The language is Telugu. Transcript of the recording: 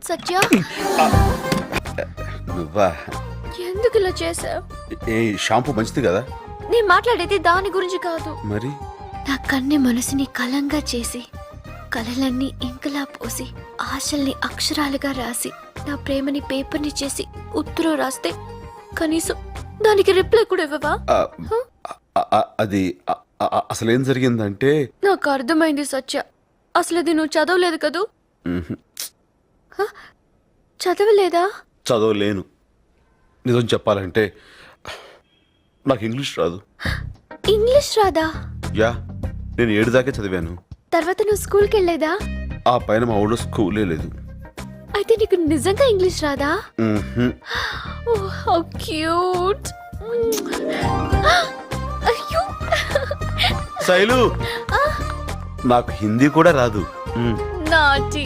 సత్య నువ్వా? ఎందుకు ఇలా చేసావు? ఏ షాంపూ మంచిది కదా? నేను మాట్లాడేది దాని గురించి కాదు. మరి నా కన్నె మనసుని కలంగా చేసి కలలన్నీ ఇంకలా పోసి ఆశల్ని అక్షరాలుగా రాసి నా ప్రేమని పేపర్ని చేసి ఉత్తరం రాస్తే కనీసం దానికి రిప్లై కూడా ఇవ్వవా? అది అసలేం జరిగిందంటే నాకు అర్థమైంది సత్య. అసలు అది నువ్వు చదవలేదు కదూ? చదవలేదా? చదవలేను. నిజం చెప్పాలంటే నాకు ఇంగ్లీష్ రాదు. ఇంగ్లీష్ రాదా? యా, నేను 7 దాకే చదివాను. తర్వాత నువ్వు స్కూల్కి వెళ్ళేదా? ఆ పైన మా ఊళ్ళో స్కూలే లేదు. అయితే నీకు నిజంగా ఇంగ్లీష్ రాదా? Oh how cute. అయ్యో శైలు, నాకు హిందీ కూడా రాదు. నాటి